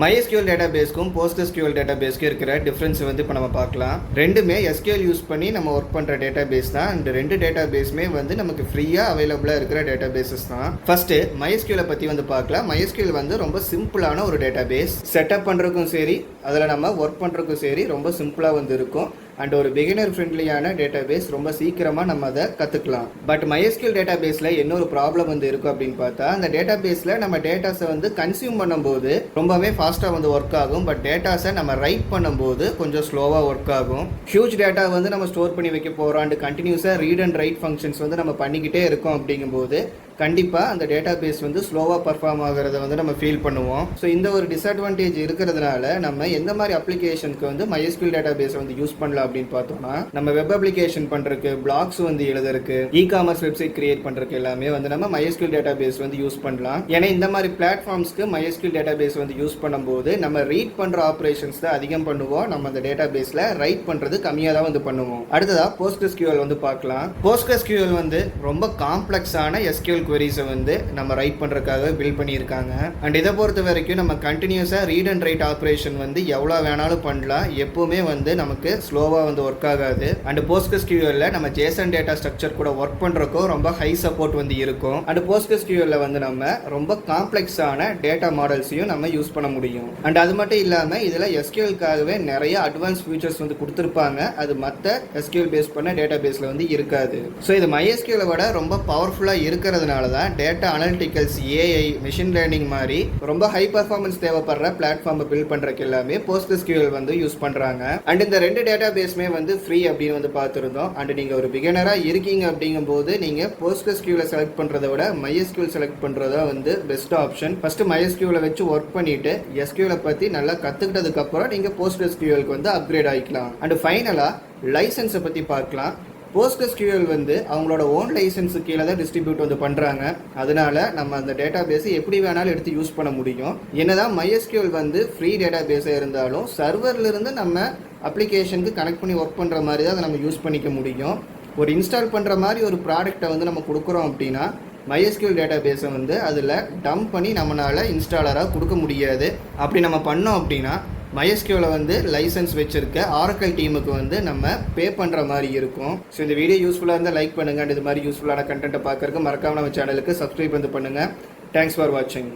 MySQL டேட்டாபேஸ்க்கும் PostgreSQL டேட்டாபேஸ்க்கும் இருக்கிற difference வந்து இப்போ நம்ம பார்க்கலாம். ரெண்டுமே SQL யூஸ் பண்ணி நம்ம ஒர்க் பண்ணுற டேட்டாபேஸ் தான். இந்த ரெண்டு டேட்டாபேஸுமே வந்து நமக்கு ஃப்ரீயாக அவைலபிளாக இருக்கிற டேட்டாபேஸஸ் தான். ஃபர்ஸ்ட்டு MySQL பற்றி வந்து பார்க்கலாம். MySQL வந்து ரொம்ப சிம்பிளான ஒரு டேட்டாபேஸ். செட்டப் பண்ணுறதுக்கும் சரி, அதில் நம்ம ஒர்க் பண்ணுறதுக்கும் சரி ரொம்ப சிம்பிளாக வந்து இருக்கும். அண்ட் ஒரு பிகினர் ஃப்ரெண்ட்லியான டேட்டாபேஸ், ரொம்ப சீக்கிரமாக நம்ம அதை கற்றுக்கலாம். பட் MySQL டேட்டாபேஸில் என்ன ஒரு ப்ராப்ளம் வந்து இருக்கும் அப்படின்னு பார்த்தா, அந்த டேட்டாபேஸில் நம்ம டேட்டாஸை வந்து கன்சியூம் பண்ணும்போது ரொம்பவே ஃபாஸ்ட்டாக வந்து ஒர்க் ஆகும். பட் டேட்டாஸை நம்ம ரைட் பண்ணும்போது கொஞ்சம் ஸ்லோவாக ஒர்க் ஆகும். ஹியூஜ் டேட்டா வந்து நம்ம ஸ்டோர் பண்ணி வைக்க போகிறோம் அண்ட் கண்டினியூஸாக ரீட் அண்ட் ரைட் ஃபங்க்ஷன்ஸ் வந்து நம்ம பண்ணிக்கிட்டே இருக்கோம். அப்படிங்கும்போது கண்டிப்பாக அந்த டேட்டாபேஸ் வந்து ஸ்லோவாக பர்ஃபார்ம் ஆகிறத வந்து நம்ம ஃபீல் பண்ணுவோம். ஸோ இந்த ஒரு டிஸ்அட்வான்டேஜ் இருக்கிறதுனால நம்ம எந்த மாதிரி அப்ளிகேஷனுக்கு வந்து MySQL டேட்டாபேஸ் வந்து யூஸ் பண்ணலாம் அப்படின்னு பார்த்தோம்னா, நம்ம வெப் அப்ளிகேஷன் பண்ணுறதுக்கு, பிளாக்ஸ் வந்து எழுதுறதுக்கு, இ-காமர்ஸ் வெப்சைட் கிரியேட் பண்ணுறதுக்கு எல்லாமே வந்து நம்ம MySQL டேட்டாபேஸ் வந்து யூஸ் பண்ணலாம். ஏன்னா இந்த மாதிரி பிளாட்ஃபார்ம்ஸ்க்கு MySQL டேட்டாபேஸ் வந்து யூஸ் பண்ணும்போது நம்ம ரீட் பண்ணுற ஆப்ரேஷன்ஸ் தான் அதிகம் பண்ணுவோம். நம்ம அந்த டேட்டாபேஸில் ரைட் பண்ணுறது கம்மியாக தான் வந்து பண்ணுவோம். அடுத்ததாக PostgreSQL வந்து பார்க்கலாம். PostgreSQL வந்து ரொம்ப காம்ப்ளெக்ஸான SQL queries வந்து நம்ம ரைட் பண்ணுறதுக்காக பில்ட் பண்ணியிருக்காங்க. அண்ட் இதை பொறுத்த வரைக்கும் நம்ம கண்டினியூஸாக ரீட் அண்ட் ரைட் ஆப்ரேஷன் வந்து எவ்வளோ வேணாலும் பண்ணலாம். எப்பவுமே வந்து நமக்கு ஸ்லோவாக வந்து ஒர்க் ஆகாது. அண்ட் PostgreSQL நம்ம JSON டேட்டா ஸ்ட்ரக்சர் கூட ஒர்க் பண்ணுறதுக்கும் ரொம்ப ஹை சப்போர்ட் வந்து இருக்கும். அண்ட் PostgreSQL வந்து நம்ம ரொம்ப காம்ப்ளெக்ஸான டேட்டா மாடல்ஸையும் நம்ம யூஸ் பண்ண முடியும். அண்ட் அது மட்டும் இல்லாமல் இதில் SQL-க்காகவே நிறைய அட்வான்ஸ் ஃபீச்சர்ஸ் வந்து கொடுத்துருப்பாங்க. அது மற்ற SQL பேஸ் பண்ண டேட்டா பேஸில் வந்து இருக்காது. ஸோ இது MySQL விட ரொம்ப பவர்ஃபுல்லாக இருக்கிறதுனால தான் டேட்டா அனலிட்டிக்கல்ஸ், AI, மிஷின் லேர்னிங் மாதிரி ரொம்ப ஹை பர்ஃபார்மன்ஸ் தேவைப்படுற பிளாட்ஃபார்மை பில்ட் பண்ணுறதுக்கு எல்லாமே PostgreSQL வந்து யூஸ் பண்ணுறாங்க. அண்ட் இந்த ரெண்டு டேட்டா பேஸுமே வந்து ஃப்ரீ அப்படின்னு வந்து பார்த்துருந்தோம். அண்ட் நீங்கள் ஒரு பிகினராக இருக்கீங்க அப்படிங்கும்போது நீங்கள் PostgreSQL செலக்ட் பண்ணுறத விட MySQL செலக்ட் பண்ணுறதா வந்து பெஸ்ட் ஆப்ஷன். ஃபஸ்ட்டு MySQL வச்சு ஒர்க் பண்ணிவிட்டு SQL பற்றி நல்லா கற்றுக்கிட்டதுக்கப்புறம் நீங்கள் PostgreSQL வந்து அப்கிரேட் ஆகிக்கலாம். அண்ட் ஃபைனலாக லைசன்ஸை பற்றி பார்க்கலாம். PostgreSQL வந்து அவங்களோட ஓன் லைசன்ஸு கீழே தான் டிஸ்ட்ரிபியூட் வந்து பண்ணுறாங்க. அதனால நம்ம அந்த டேட்டா பேஸை எப்படி வேணாலும் எடுத்து யூஸ் பண்ண முடியும். என்னதான் MySQL வந்து ஃப்ரீ டேட்டா பேஸாக இருந்தாலும் சர்வர்லேருந்து நம்ம அப்ளிகேஷனுக்கு கனெக்ட் பண்ணி ஒர்க் பண்ணுற மாதிரி தான் அதை நம்ம யூஸ் பண்ணிக்க முடியும். ஒரு இன்ஸ்டால் பண்ணுற மாதிரி ஒரு ப்ராடக்டை வந்து நம்ம கொடுக்குறோம் அப்படின்னா MySQL டேட்டா பேஸை வந்து அதில் டம்ப் பண்ணி நம்மளால் இன்ஸ்டாலராக கொடுக்க முடியாது. அப்படி நம்ம பண்ணோம் அப்படின்னா MySQL வந்து லைசன்ஸ் வச்சிருக்க Oracle டீமுக்கு வந்து நம்ம பே பண்ணுற மாதிரி இருக்கும். ஸோ இந்த வீடியோ யூஸ்ஃபுல்லாக இருந்தால் லைக் பண்ணுங்கள். அண்ட் இது மாதிரி யூஸ்ஃபுல்லான கண்டென்ட்டை பார்க்கறதுக்கு மறக்காம நம்ம சேனலுக்கு சப்ஸ்கிரைப் வந்து பண்ணுங்கள். தேங்க்ஸ் ஃபார் வாட்சிங்.